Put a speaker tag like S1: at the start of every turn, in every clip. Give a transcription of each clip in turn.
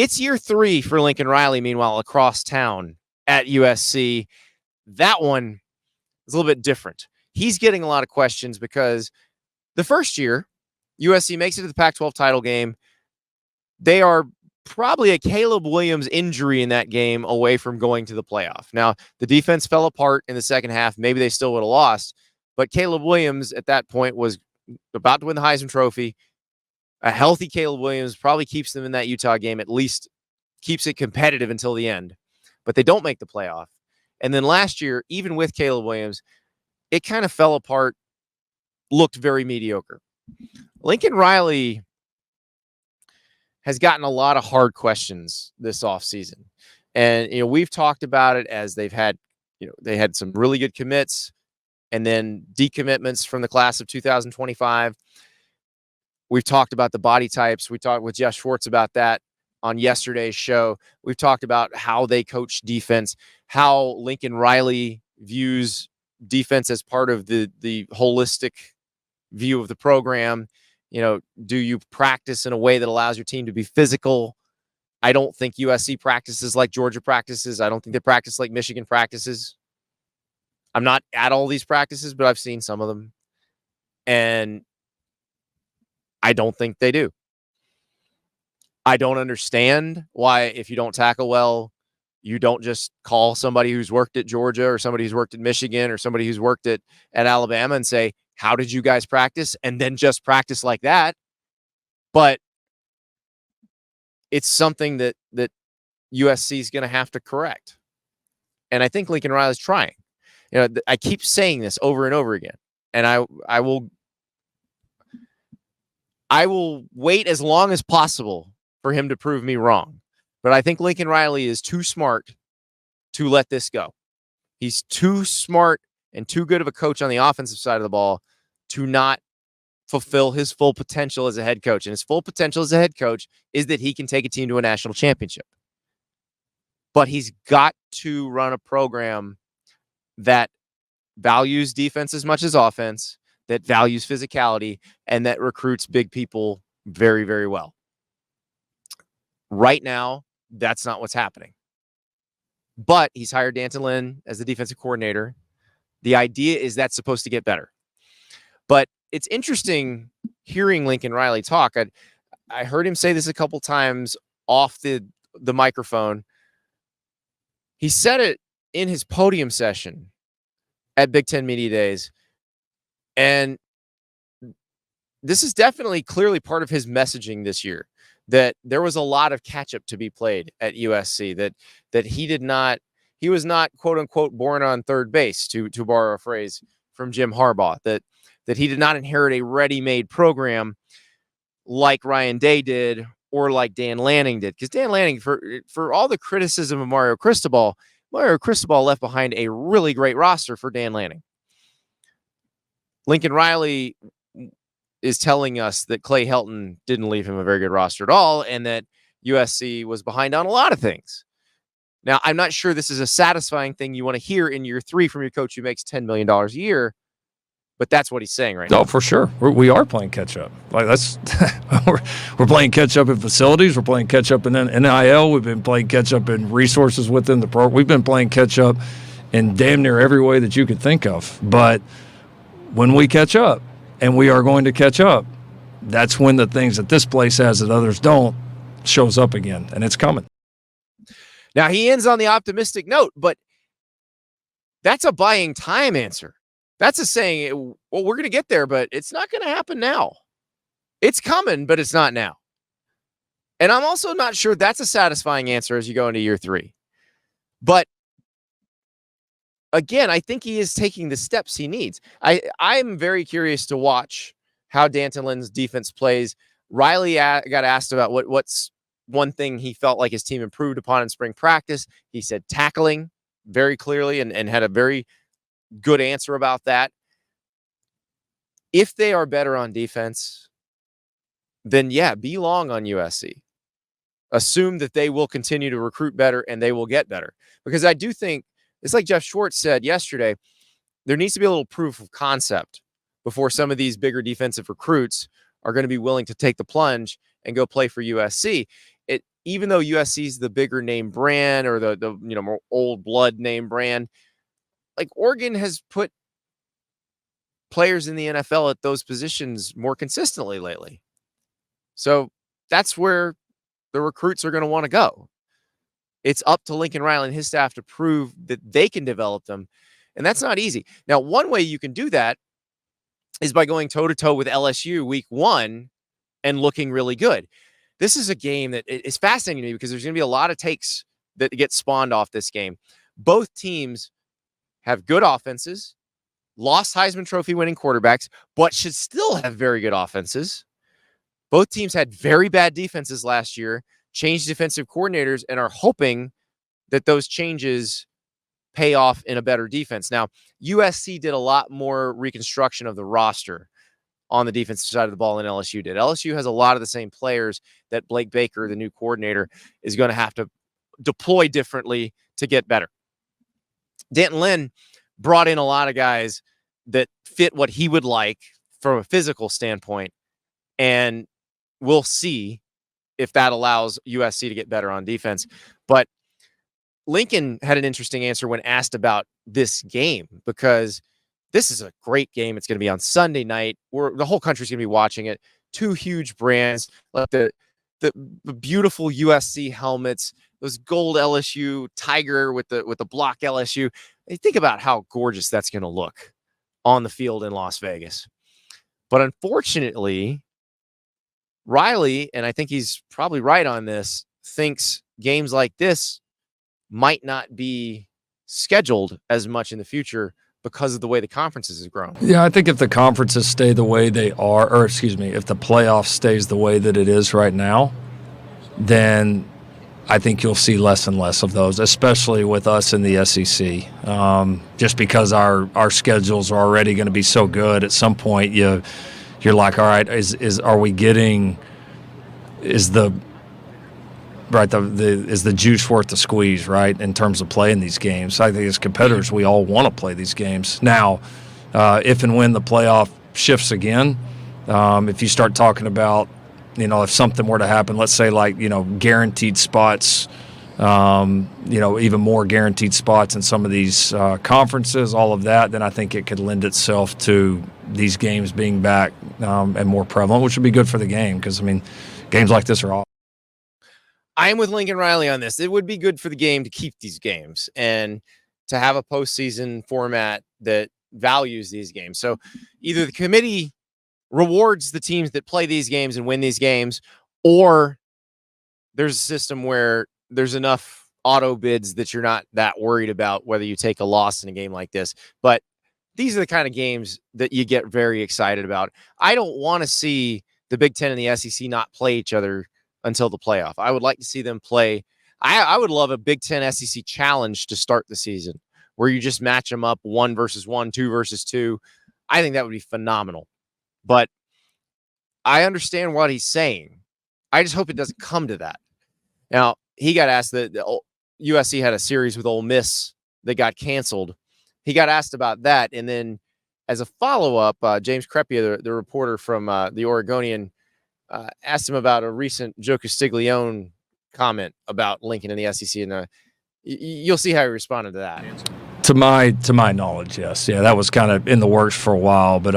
S1: It's year 3 for Lincoln Riley, meanwhile, across town at USC. That one is a little bit different. He's getting a lot of questions because the first year, USC makes it to the Pac-12 title game. They are probably a Caleb Williams injury in that game away from going to the playoff. Now, the defense fell apart in the second half. Maybe they still would have lost, but Caleb Williams at that point was about to win the Heisman Trophy. A healthy Caleb Williams probably keeps them in that Utah game, at least keeps it competitive until the end. But they don't make the playoff. And then last year, even with Caleb Williams, it kind of fell apart, looked very mediocre. Lincoln Riley has gotten a lot of hard questions this offseason. And, we've talked about it as they've had, they had some really good commits and then decommitments from the class of 2025. We've talked about the body types. We talked with Jeff Schwartz about that on yesterday's show. We've talked about how they coach defense, how Lincoln Riley views defense as part of the holistic view of the program. Do you practice in a way that allows your team to be physical? I don't think USC practices like Georgia practices. I don't think they practice like Michigan practices. I'm not at all these practices, but I've seen some of them. And I don't think they do. I don't understand why, if you don't tackle well, you don't just call somebody who's worked at Georgia or somebody who's worked at Michigan or somebody who's worked at Alabama and say, how did you guys practice? And then just practice like that. But it's something that USC is going to have to correct. And I think Lincoln Riley's trying. I keep saying this over and over again. And I will wait as long as possible for him to prove me wrong. But I think Lincoln Riley is too smart to let this go. He's too smart and too good of a coach on the offensive side of the ball to not fulfill his full potential as a head coach. And his full potential as a head coach is that he can take a team to a national championship. But he's got to run a program that values defense as much as offense, that values physicality, and that recruits big people very, very well. Right now, that's not what's happening. But he's hired D'Anton Lynn as the defensive coordinator. The idea is that's supposed to get better. But it's interesting hearing Lincoln Riley talk. I heard him say this a couple times off the microphone. He said it in his podium session at Big Ten Media Days. And this is definitely clearly part of his messaging this year, that there was a lot of catch-up to be played at USC, that he was not, quote unquote, born on third base, to borrow a phrase from Jim Harbaugh, that he did not inherit a ready-made program like Ryan Day did or like Dan Lanning did. Because Dan Lanning, for all the criticism of Mario Cristobal left behind a really great roster for Dan Lanning. Lincoln Riley is telling us that Clay Helton didn't leave him a very good roster at all, and that USC was behind on a lot of things. Now, I'm not sure this is a satisfying thing you want to hear in year 3 from your coach who makes $10 million a year, but that's what he's saying right now.
S2: Oh, for sure. We are playing catch up. Like that's we're playing catch up in facilities. We're playing catch up in NIL. We've been playing catch up in resources within the program. We've been playing catch up in damn near every way that you could think of. But when we catch up, and we are going to catch up, that's when the things that this place has that others don't shows up again, and it's coming.
S1: Now, he ends on the optimistic note, but that's a buying time answer. That's a saying, well, we're going to get there, but it's not going to happen now. It's coming, but it's not now. And I'm also not sure that's a satisfying answer as you go into year 3. But again, I think he is taking the steps he needs. I'm very curious to watch how D'Anton Lynn's defense plays. Riley got asked about what's one thing he felt like his team improved upon in spring practice. He said tackling very clearly and had a very good answer about that. If they are better on defense, then yeah, be long on USC. Assume that they will continue to recruit better and they will get better. Because I do think, it's like Jeff Schwartz said yesterday, there needs to be a little proof of concept before some of these bigger defensive recruits are going to be willing to take the plunge and go play for USC. even though USC is the bigger name brand or the more old blood name brand, like Oregon has put players in the NFL at those positions more consistently lately. So that's where the recruits are going to want to go. It's up to Lincoln Riley and his staff to prove that they can develop them. And that's not easy. Now, one way you can do that is by going toe-to-toe with LSU week 1 and looking really good. This is a game that is fascinating to me because there's going to be a lot of takes that get spawned off this game. Both teams have good offenses, lost Heisman Trophy winning quarterbacks, but should still have very good offenses. Both teams had very bad defenses last year, changed defensive coordinators, and are hoping that those changes pay off in a better defense. Now, USC did a lot more reconstruction of the roster on the defensive side of the ball than LSU did. LSU has a lot of the same players that Blake Baker, the new coordinator, is going to have to deploy differently to get better. D'Anton Lynn brought in a lot of guys that fit what he would like from a physical standpoint, and we'll see if that allows USC to get better on defense. But Lincoln had an interesting answer when asked about this game, because this is a great game. It's going to be on Sunday night. The whole country's going to be watching it. Two huge brands, like the beautiful USC helmets, those gold LSU Tiger with the block LSU. Think about how gorgeous that's going to look on the field in Las Vegas. But unfortunately, Riley, and I think he's probably right on this, thinks games like this might not be scheduled as much in the future because of the way the conferences have grown.
S2: Yeah, I think if the conferences stay the way they are, or excuse me, if the playoff stays the way that it is right now, then I think you'll see less and less of those, especially with us in the SEC. Just because our schedules are already going to be so good, at some point you're like, all right, is the juice worth the squeeze, right, in terms of playing these games? I think as competitors, we all want to play these games. Now, if and when the playoff shifts again, if you start talking about, if something were to happen, let's say guaranteed spots, even more guaranteed spots in some of these conferences, all of that, then I think it could lend itself to these games being back and more prevalent, which would be good for the game because, games like this are awesome.
S1: I am with Lincoln Riley on this. It would be good for the game to keep these games and to have a postseason format that values these games. So either the committee rewards the teams that play these games and win these games, or there's a system where there's enough auto bids that you're not that worried about whether you take a loss in a game like this. But these are the kind of games that you get very excited about. I don't want to see the Big Ten and the SEC not play each other until the playoff. I would like to see them play. I would love a Big Ten SEC challenge to start the season where you just match them up 1 versus 1, 2 versus 2. I think that would be phenomenal. But I understand what he's saying. I just hope it doesn't come to that. Now, he got asked that USC had a series with Ole Miss that got canceled. He got asked about that. And then as a follow-up, James Crepea, the reporter from the Oregonian, asked him about a recent Joe Castiglione comment about Lincoln and the SEC. And you'll see how he responded to that.
S2: To my knowledge, yes. Yeah, that was kind of in the works for a while. But,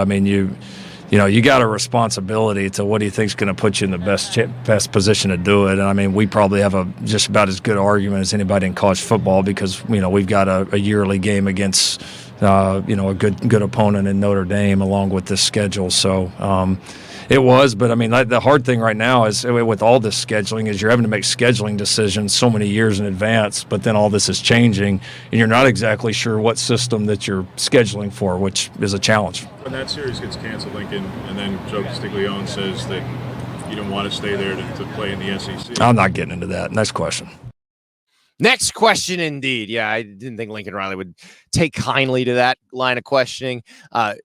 S2: you got a responsibility to what do you think is going to put you in the best position to do it. And, we probably have just about as good argument as anybody in college football because, we've got a yearly game against, a good opponent in Notre Dame along with this schedule. So it was. But, the hard thing right now is with all this scheduling is you're having to make scheduling decisions so many years in advance, but then all this is changing, and you're not exactly sure what system that you're scheduling for, which is a challenge.
S3: When that series gets canceled, Lincoln, and then Joe Castiglione says that you don't want to stay there to play in the SEC.
S2: I'm not getting into that. Next question.
S1: Next question, indeed. Yeah, I didn't think Lincoln Riley would take kindly to that line of questioning.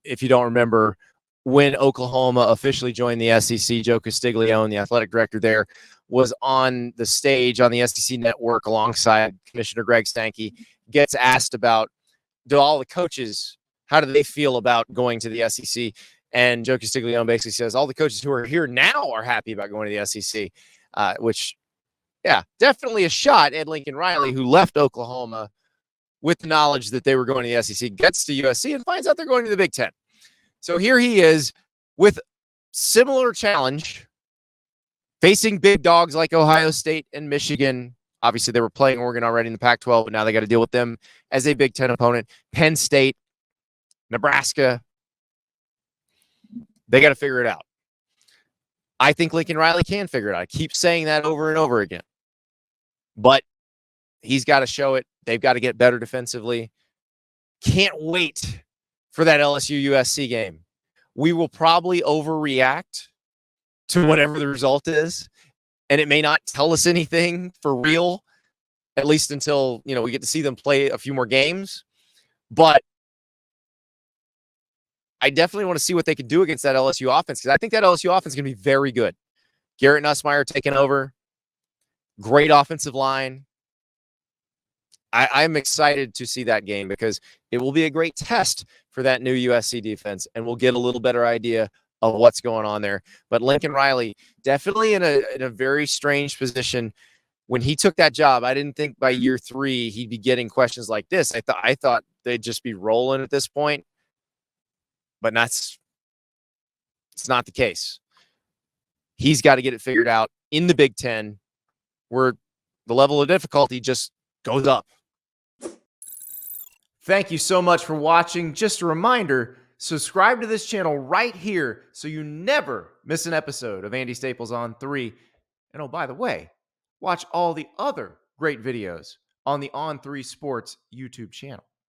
S1: If you don't remember, when Oklahoma officially joined the SEC, Joe Castiglione, the athletic director there, was on the stage on the SEC network alongside Commissioner Greg Sankey, gets asked about, do all the coaches, how do they feel about going to the SEC? And Joe Castiglione basically says, all the coaches who are here now are happy about going to the SEC, which Yeah, definitely a shot at Lincoln Riley, who left Oklahoma with the knowledge that they were going to the SEC, gets to USC and finds out they're going to the Big Ten. So here he is with similar challenge, facing big dogs like Ohio State and Michigan. Obviously, they were playing Oregon already in the Pac-12, but now they got to deal with them as a Big Ten opponent. Penn State, Nebraska, they got to figure it out. I think Lincoln Riley can figure it out. I keep saying that over and over again. But he's got to show it. They've got to get better defensively. Can't wait for that LSU USC game. We will probably overreact to whatever the result is, and it may not tell us anything for real, at least until, we get to see them play a few more games. But I definitely want to see what they can do against that LSU offense, because I think that LSU offense is going to be very good. Garrett Nussmeier taking over. Great offensive line. I'm excited to see that game because it will be a great test for that new USC defense, and we'll get a little better idea of what's going on there. But Lincoln Riley, definitely in a very strange position. When he took that job, I didn't think by year 3 he'd be getting questions like this. I thought they'd just be rolling at this point, but it's not the case. He's got to get it figured out in the Big Ten, where the level of difficulty just goes up. Thank you so much for watching. Just a reminder, subscribe to this channel right here so you never miss an episode of Andy Staples on 3. And oh, by the way, watch all the other great videos on the On3 Sports YouTube channel.